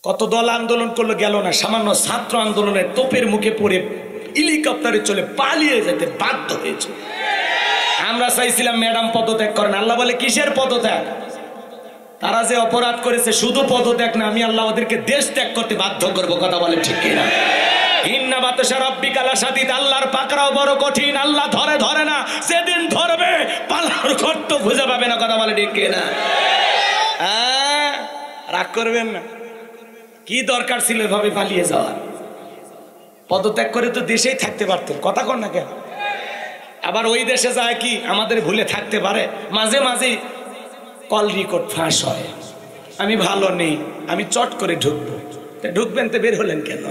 কত দল আন্দোলন করলো, গেল না। সামান্য ছাত্র আন্দোলনের তোপের মুখে পড়ে হেলিকপ্টারে চলে পালিয়ে যেতে বাধ্য হয়েছে। আমরা চাইছিলাম ম্যাডাম পদত্যাগ করেন, আল্লাহ বলে কিসের পদত্যাগ? তারা যে অপরাধ করেছে শুধু পদত্যাগ না, আমি আল্লাহ ওদেরকে দেশ ত্যাগ করতে বাধ্য করব। কথা বলে ঠিক কিনা? ইন্না বাতশা রাব্বিকা লাশাদীদ, আল্লাহর পাকড়াও বড় কঠিন। আল্লাহ ধরে ধরে না, সেদিন ধরবে পালার গর্ত খুঁজে পাবে না। কথা বলে ঠিক কিনা? রাগ করবেন না। কি দরকার ছিল এভাবে পালিয়ে যাওয়ার? পদত্যাগ করে তো দেশেই থাকতে পারতেন। কথা কর না কেন? আবার ওই দেশে যায় কি আমাদের ভুলে থাকতে পারে? মাঝে মাঝে কল রেকর্ড ফাঁস হয়, আমি ভালো নেই, আমি চট করে ঢুকবো। ঢুকবেন তো বের হলেন কেন?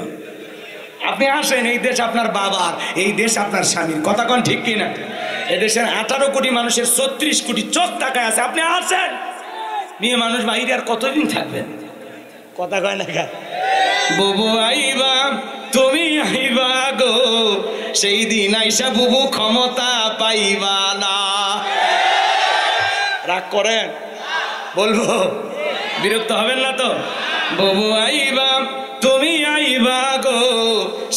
আপনি আসেন, এই দেশ আপনার বাবার, এই দেশ আপনার স্বামীর। কথা কন ঠিক কিনা? এদেশের 18 কোটি মানুষের 36 কোটি চোখ তাকায় আছে, আপনি আসেন। নিয়ে মানুষ বাইরে আর কতদিন থাকবেন? কথা কয় না কেন? বুবু আইবা তুমি আইবা গো, সেই দিন আইসা বুবু ক্ষমতা পাইবা না। রাগ করেন? বলবো, বিরক্ত হবেন না তো? বুবু আইবা তুমি আইবা গো,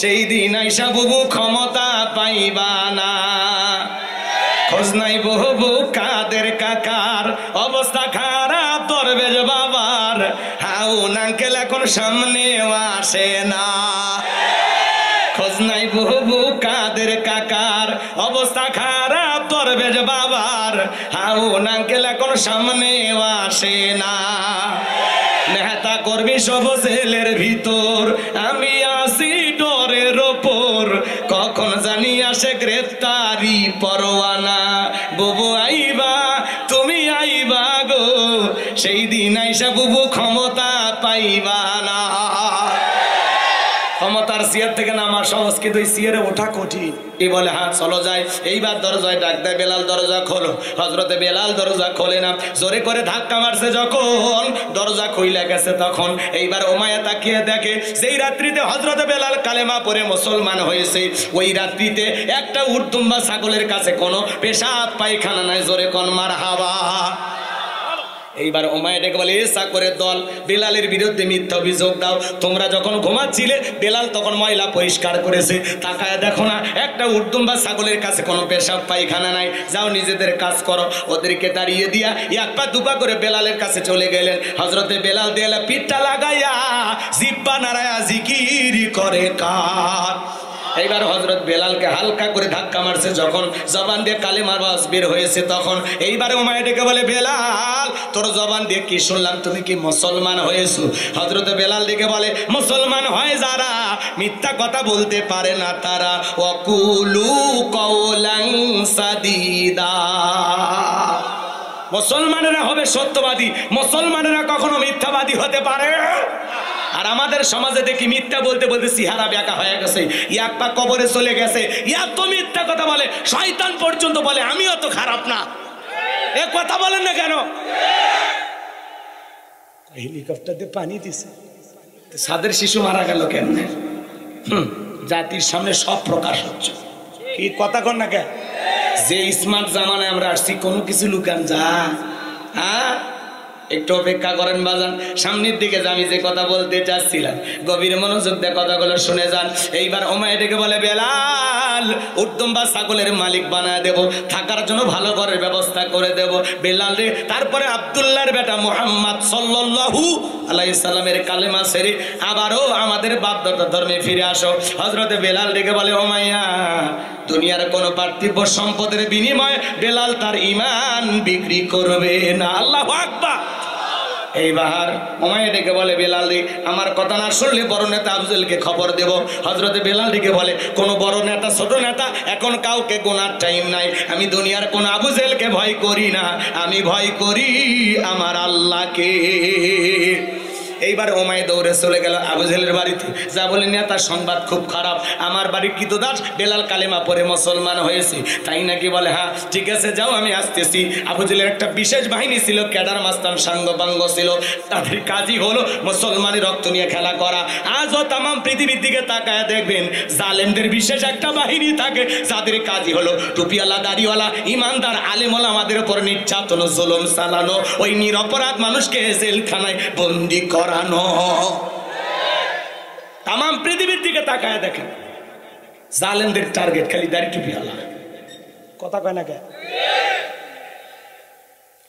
সেই দিন আইসা বুবু ক্ষমতা পাইবা না। খোঁজ নাই বহু কাদের কাকার, অবস্থা খারাপ দরবেশ বাবার, হাউন আঙ্কেল এখন সামনে আসে না। খোঁজ নাই বহু কাদের কাকার, অবস্থা খারাপ দরবেশ বাবার, হাউন আঙ্কেল এখন সামনে আসে না। নেতা করবি সব জেলের ভিতর, আমি আসি ডরের ওপর, কখন জানি আসে গ্রেফতারি পরোয়ানা। বুবু আইবা তুমি আইবা গো, সেই দিন আইসা বুবু ক্ষমতা পাইবা না। ক্ষমতার চেয়ার থেকে নামা সহজ, কিন্তু এই চেয়ারে ওঠা কঠিন। এই বলে হ্যাঁ চলো যাই। এইবার দরজায় ডাক দেয়, বেলাল দরজা খোলো। হজরতে বেলাল দরজা খোলে না, জোরে করে ধাক্কা মারছে যখন দরজা খুইলা গেছে তখন এইবার উমাইয়া তাকিয়ে দেখে যেই রাত্রিতে হজরতে বেলাল কালেমা পড়ে মুসলমান হয়েছে, ওই রাত্রিতে একটা উটদুম্বা ছাগলের কাছে কোনো পেশাব পায়খানা নাই। জোরে কোন মারহাবা। এইবার উমাইয়া ডেকে বলে, এসা করে দল, বেলালের বিরুদ্ধে মিথ্যা অভিযোগ দাও। তোমরা যখন ঘুমাচ্ছিলে বেলাল তখন ময়লা পরিষ্কার করেছে, তাকায় দেখো না একটা উটদুম্বা ছাগলের কাছে কোনো পেশাব পায়খানা নাই। যাও নিজেদের কাজ করো। ওদেরকে তাড়িয়ে দিয়া এক পা দুপা করে বেলালের কাছে চলে গেলেন। হজরতে বেলাল দেয়ালে পিঠটা লাগাইয়া জিব্বা নাড়ায়া জিকির করে কার। এইবার হযরত বেলালকে হালকা করে ধাক্কা মারছে, যখন জবান দিয়ে কালেমার আওয়াজ বের হয়েছে তখন এইবারে উমাইয়া ডেকে বলে, বেলাল তোর জবান দিয়ে কি শুনলাম, তুমি কি মুসলমান হয়েছো? হযরত বেলাল ডেকে বলে, মুসলমান হয় যারা মিথ্যা কথা বলতে পারে না তারা, ওয়াকুলু কওলান সাদীদা। মুসলমানেরা হবে সত্যবাদী, মুসলমানেরা কখনো মিথ্যাবাদী হতে পারে। আর আমাদের সমাজে দেখি মিথ্যা বলতে বলতে চেহারা বেঁকা হয়ে গেছে, এক পা কবরে চলে গেছে, এত মিথ্যা কথা বলে শয়তান পর্যন্ত বলে আমিও তো খারাপ না। এ কথা বলেন না কেন? হেলিকপ্টার দিয়ে পানি দিছে, সাদের শিশু মারা গেল কেমনে? জাতির সামনে সব প্রকাশ হচ্ছে। কি কথা কন না কেন? যে স্মার্ট জামানায় আমরা আসছি, কোনো কিছু লুকান যা? হ্যাঁ, একটু অপেক্ষা করেন বাজান, সামনের দিকে আমি যে কথা বলতে চাচ্ছিলাম গভীর মনোযোগ দিয়ে কথাগুলো শুনে যান। এইবার উমাইয়া ডেকে বলে, বেলাল উটদুম্বা ছাগলের মালিক বানায় দেব, থাকার জন্য ভালো ঘরের ব্যবস্থা করে দেব। বেলাল রে, তারপরে আব্দুল্লাহর বেটা মুহাম্মদ সাল্লাল্লাহু আলাইহি সাল্লামের কালেমা ছেড়ে আবারও আমাদের বাপদাদা ধর্মে ফিরে আসো। হযরতে বেলাল ডেকে বলে, উমাইয়া দুনিয়ার কোন পার্থিব সম্পদের বিনিময়ে বেলাল তার ঈমান বিক্রি করবে না। আল্লাহু আকবার। এইবার উমাইয়া ডেকে বলে, বেলাল রে আমার কথা না শুনলে বড় নেতা আফজলকে খবর দেব। হযরতে বেলাল ডেকে বলে, কোন বড় নেতা ছোট নেতা এখন কাউকে গোনার টাইম নাই। আমি দুনিয়ার কোন আবু জেহেলকে ভয় করি না, আমি ভয় করি আমার আল্লাহকে। এইবার উমাইয়া দৌড়ে চলে গেল আবু জেহেলের বাড়িতে, যা বলে নেতার সংবাদ খুব খারাপ, আমার বাড়ির কৃতদাস বেলাল কালেমা পড়ে মুসলমান হয়েছে। তাই নাকি? বলে হ্যাঁ ঠিক আছে যাও আমি আসতেছি। আবু জেহেলের একটা বিশেষ বাহিনী ছিল, ক্যাডার মাস্তান সাঙ্গপাঙ্গ ছিল, তাদের কাজই হলো মুসলমানের রক্ত নিয়ে খেলা করা। আজও তাম পৃথিবীর দিকে তাকায় দেখবেন জালেমদের বিশেষ একটা বাহিনী থাকে, যাদের কাজই হলো টুপিওয়ালা দাড়িওয়ালা ইমানদার আলেমওয়ালা আমাদের উপর নির্যাতন জুলুম চালানো, ওই নিরপরাধ মানুষকে জেলখানায় বন্দি করানো। তাম পৃথিবীর দিকে তাকায় দেখেন, জালেমদের টার্গেট খালি দাড়ি টুপি আলা। কথা কয় না কে?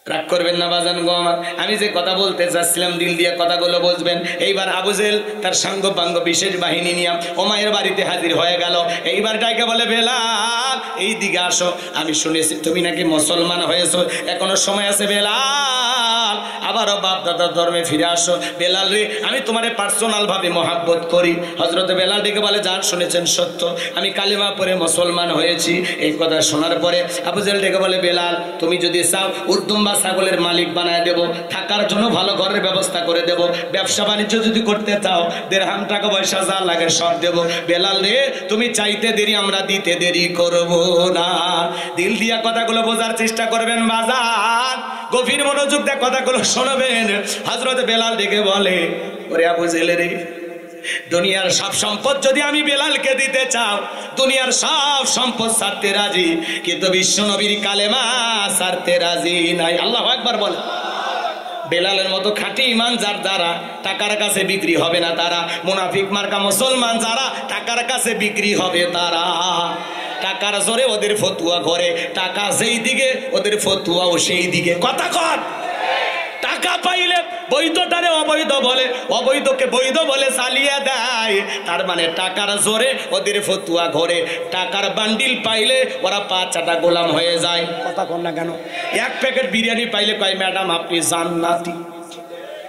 রাগ করবেন না বাজান গো আমার, আমি যে কথা বলতে চাচ্ছিলাম দিল দিয়ে কথাগুলো বুঝবেন। এইবার আবু জেহেল তার সাঙ্গ পাঙ্গ বিশেষ বাহিনী নিয়ে ওমাইয়ের বাড়িতে হাজির হয়ে গেল। এইবার ডাইকে বলে, বেলাল এই দিকে আসো, আমি শুনেছি তুমি নাকি মুসলমান হয়েছো, এখনো সময় আছে বেলাল, আবারও বাপ দাদার ধর্মে ফিরে আসো। বেলাল রে, আমি তোমারে পার্সোনাল ভাবে মহাব্বত করি। হযরত বেলাল ডেকে বলে, যান শুনেছেন সত্য, আমি কালিমা পড়ে মুসলমান হয়েছি। এই কথা শোনার পরে আবু জেহেল ডেকে বলে, বেলাল তুমি যদি চাও উর্দুম্বা ছাগলের মালিক বানায় দেব, থাকার জন্য ভালো ঘরের ব্যবস্থা করে দেব, ব্যবসা বাণিজ্য যদি করতে চাও দেড়হাম টাকা পয়সা যা লাগে সব দেব। বেলাল রে, তুমি চাইতে দেরি, আমরা দিতে দেরি করব না। দিল দিয়া কথাগুলো বোঝার চেষ্টা করবেন বাজার, গভীর মনোযোগ দিয়ে কথাগুলো শুনবেন। হযরত বেলাল ডেকে বলে, ওরে আবু জেহেল রে, দুনিয়ার সব সম্পদ যদি আমি বেলালকে দিতে চাও, দুনিয়ার সব সম্পদ ছাড়তে রাজি, কিন্তু বিশ্ব নবীর কালেমা ছাড়তে রাজি নাই। আল্লাহু আকবার বলে। বেলালের মতো খাঁটি ঈমান যার দ্বারা টাকার কাছে বিক্রি হবে না তারা, মুনাফিক মার্কা মুসলমান যারা টাকার কাছে বিক্রি হবে তারা। টাকার জোরে ওদের ফতুয়া করে, টাকা যেই দিকে ওদের ফতুয়াও সেই দিকে। কথা কর, টাকা পাইলে বৈধটারে অবৈধ বলে, অবৈধকে বৈধ বলে চালিয়ে দেয়। তার মানে টাকার জোরে ওদের ফতুয়া ঘরে, টাকার বান্ডিল পাইলে ওরা 5-6টা গোলাম হয়ে যায়। কথা কর না কেন? এক প্যাকেট বিরিয়ানি পাইলে কয় ম্যাডাম আপনি জান্নাতি।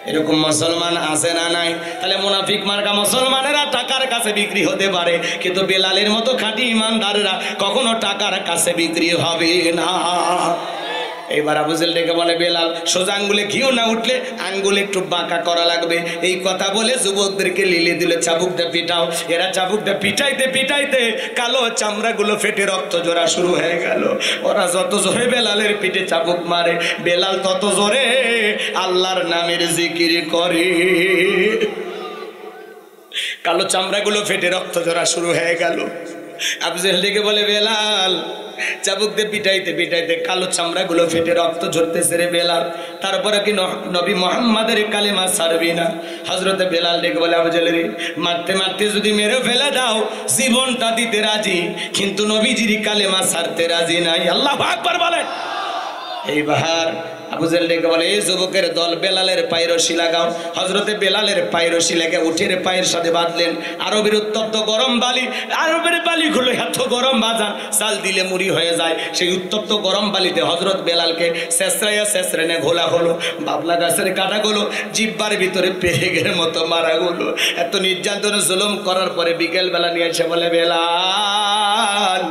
এরকম মুসলমান আছে না নাই? তাহলে মুনাফিক মার্কা মুসলমানেরা টাকার কাছে বিক্রি হতে পারে, কিন্তু বেলালের মতো খাঁটি ইমানদাররা কখনো টাকার কাছে বিক্রি হবে না। এইবার আবু জেহেল ডেকে বলে, বেলাল সোজা আঙ্গুলে ঘিও না উঠলে আঙ্গুলে একটু বাঁকা করা লাগবে। এই কথা বলে যুবকদেরকে লিলে দিলে, চাবুক দিয়ে পিটাও। এরা চাবুক দিয়ে পিটাইতে পিটাইতে কালো চামড়াগুলো ফেটে রক্ত জোড়া শুরু হয়ে গেল। ওরা যত জোরে বেলালের পিঠে চাবুক মারে, বেলাল তত জোরে আল্লাহর নামের জিকির করে। কালো চামড়াগুলো ফেটে রক্ত জোড়া শুরু হয়ে গেল। আবু জেহেল ডেকে বলে, বেলাল চাবুক দিয়ে পিটাইতে পিটাইতে কালো চামড়াগুলো ফেটে রক্ত ঝরতেছে রে বেলাল, তারপরে কি নবী মুহাম্মাদের কালেমা ছাড়বি না? হযরত বেলাল ডেকে বলে, আবু জেহেল রে, মারতে মারতে যদি মেরে ফেলে দাও জীবনটা দিতে রাজি, কিন্তু নবীজির কালেমা ছাড়তে রাজি নাই। আল্লাহু আকবার বলে। এইবার আবু জেহেল ডেকে বলে, এই যুবকের দল, বেলালের পায়ের রশি লাগাও। হযরতে বেলালের পায়ের রশি লেগে উঠের পায়ের সাথে বাঁধলেন। আরবের উত্তপ্ত গরম বালি, আরবের বালিগুলো এত গরম বাজান, চাল দিলে মুড়ি হয়ে যায়। সেই উত্তপ্ত গরম বালিতে হযরত বেলালকে শেষরাইয়া শেষরেনে ঘোলা হলো। বাবলা গাছের কাঁটাগুলো জিব্বার ভিতরে পেরেকের মতো মারা গেলো। এত নির্যাতন জুলুম করার পরে বিকেল বেলা নিয়ে এসে বলে, বেলাল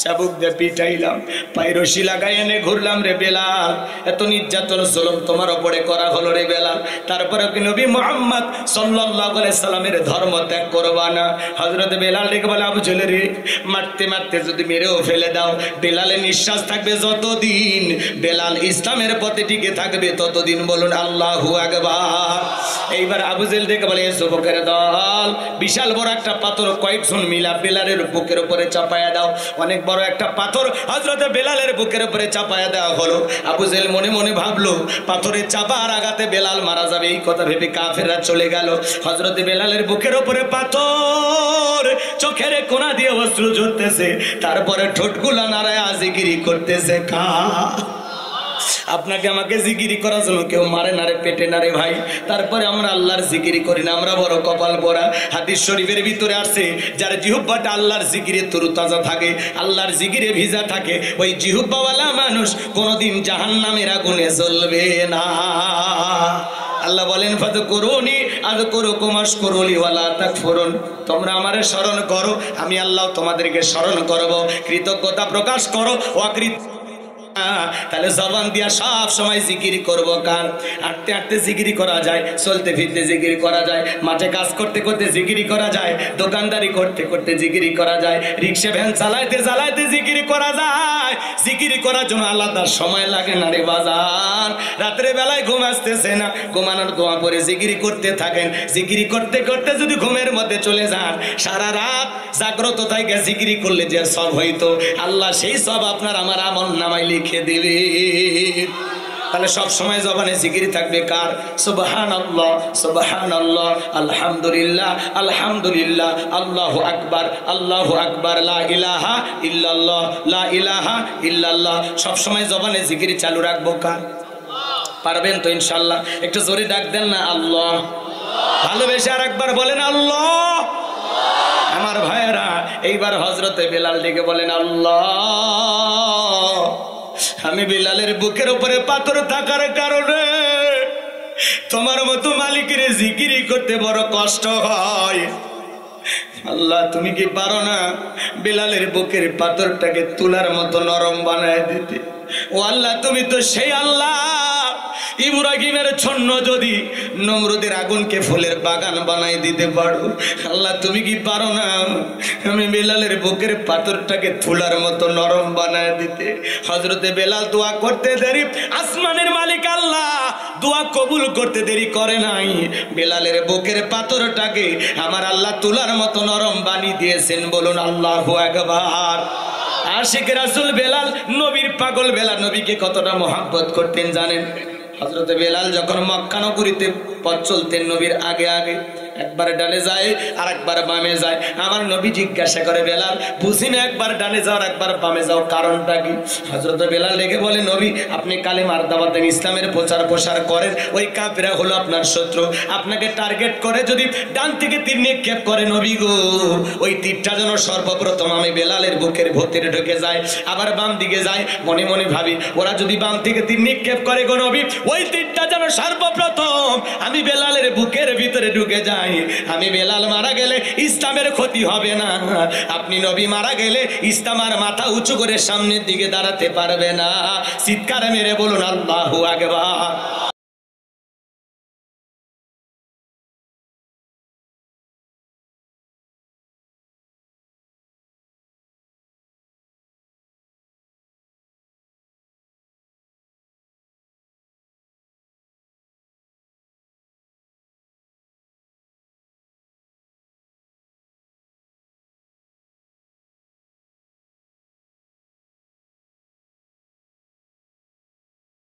চাবুক দিয়ে পিটাইলাম, পায়ের রশি লাগাই এনে ঘুরলাম রে বেলাল, এত নির্যাতন জুলুম তোমার উপরে করা হলো রে বেলাল, তারপরে কি নবী মুহাম্মদ সাল্লাল্লাহু আলাইহি সাল্লামের ধর্ম ত্যাগ করবা না? হযরত বেলাল ডেকে বলে, আবু জেহেল রে, মারতে মারতে যদি মেরেও ফেলে দাও, বেলালের নিঃশ্বাস থাকবে যতদিন, বেলাল ইসলামের পথে টিকে থাকবে ততদিন। বলুন আল্লাহু আকবার। এইবার আবু জেহেল ডেকে বলে, যুবকের দল, বিশাল বড় একটা পাথর কয়েকজন মিলা বেলালের বুকের উপরে চাপায়া দাও। অনেক বড় একটা পাথর হযরত বেলালের বুকের উপরে চাপায়া দেওয়া হলো। আবু জেহেল মনে মনে ভাবলো, পাথরের চাপার আঘাতে বেলাল মারা যাবে। এই কথা ভেবে কাফেররা চলে গেল। হযরত বেলালের বুকের উপরে পাথর, চোখের কোনা দিয়ে অশ্রু ঝরতেছে, তারপরে ঠোঁটগুলা নাড়ায় জিকিরি করতেছে। আপনাকে আমাকে জিকিরি করার জন্য কেউ মারে না রে, পেটে না রে ভাই। তারপরে আমরা আল্লাহর জিকিরি করি না, আমরা বড় কপাল পোড়া। হাদিস শরীফের ভিতরে আসছে, যার জিহ্বাটা আল্লাহর জিকিরে তরুতাজা থাকে, আল্লাহর জিকিরে ভিজা থাকে, ওই জিহ্বাওয়ালা মানুষ কোনোদিন জাহান্নামের আগুনে জ্বলবে না। আল্লাহ বলেন, ফাযকুরুনি আযকুরুকুম ওয়াশকুরুলি ওয়ালা তাকফুরুন। তোমরা আমারে স্মরণ করো, আমি আল্লাহ তোমাদেরকে স্মরণ করব। কৃতজ্ঞতা প্রকাশ করো, অকৃতজ্ঞ তাহলে জবান দিয়া সব সময় জিকির করবো। কার হাঁটতে হাঁটতে জিকিরি করা যায়, চলতে ফিরতে জিকিরি করা যায়, মাঠে কাজ করতে করতে জিকিরি করা যায়, দোকানদারি করতে করতে জিকিরি করা যায়, রিক্সা ভ্যান চালাইতে চালাইতে জিকিরি করা যায়। জিকিরি করার জন্য আলাদা সময় লাগে না রে বাজার। রাত্রে বেলায় ঘুম আসতেছে না, ঘুমানোর দোয়া পরে জিকিরি করতে থাকেন। জিকিরি করতে করতে যদি ঘুমের মধ্যে চলে যান, সারা রাত জাগ্রত থাকে জিকিরি করলে যে সব হইতো, আল্লাহ সেই সব আপনার আমার আমল নামায় লিখে দিবে। তাহলে সব সময় জবানে জিকির থাকবে কার? সুবহানাল্লাহ সুবহানাল্লাহ, আলহামদুলিল্লাহ আলহামদুলিল্লাহ, আল্লাহু আকবার আল্লাহু আকবার, লা ইলাহা ইল্লাল্লাহ লা ইলাহা ইল্লাল্লাহ। সব সময় জবানে জিকির চালু রাখবো কার? পারবেন তো ইনশাআল্লাহ? একটু জোরে ডাক দেন না আল্লাহ। ভালোবেসে আর একবার বলেন আল্লাহ। আমার ভাইয়েরা, এইবার হযরতে বেলাল ডেকে বলেন আল্লাহ। আমি বেলালের বুকের উপরে পাথর থাকার কারণে তোমার মতো মালিকের জিকিরি করতে বড় কষ্ট হয়। আল্লাহ তুমি কি পারো না বেলালের বুকের পাথরটাকে তুলার মতো নরম বানায় দিতে? ও আল্লাহ, তুমি তো সেই আল্লাহ, ইব্রাহিমের ছন্ন যদি নমরুদের আগুনকে ফুলের বাগান বানাই দিতে পারো, আল্লাহ তুমি কি পারো না আমি বেলালের বুকের পাথরটাকে তুলার মতো নরম বানায় দিতে? হযরতে বেলাল দোয়া করতে দেরি, আসমানের মালিক আল্লাহ দোয়া কবুল করতে দেরি করে নাই। বেলালের বুকের পাথরটাকে আমার আল্লাহ তুলার মতো নরম বানিয়ে দিয়েছেন। বলুন আল্লাহু আকবার। আশিক রাসূল বেলাল, নবীর পাগল বেলাল, নবীকে কতটা মহব্বত করতেন জানেন? হযরতে বেলাল যখন মক্কা নগরীতে পথ চলতেন, নবীর আগে আগে একবার ডানে যায় আর একবার বামে যায়। আমার নবী জিজ্ঞাসা করে, বেলাল বুঝি না একবার ডানে যাও একবার বামে যাও, কারণটা কি? হযরত বেলাল লেগে বলে, নবী আপনি কালেমার দাওয়াত দেন, ইসলামের প্রচার প্রসার করেন, ওই কাফেররা হলো আপনার শত্রু, আপনাকে টার্গেট করে যদি ডান থেকে তীর নিক্ষেপ করে, নবী গো ওই তীরটা যেন সর্বপ্রথম আমি বেলালের বুকের ভেতরে ঢুকে যায়, আবার বাম দিকে যায়। মনে মনে ভাবি, ওরা যদি বাম থেকে তীর নিক্ষেপ করে গো নবী, ওই তীরটা যেন সর্বপ্রথম আমি বেলালের বুকের ভিতরে ঢুকে যায়। আমি বেলাল মারা গেলে ইসলামের ক্ষতি হবে না, আপনি নবী মারা গেলে ইসলাম আর মাথা উঁচু করে সামনের দিকে দাঁড়াতে পারবে না। চিৎকার মেরে বলুন আল্লাহু আকবার।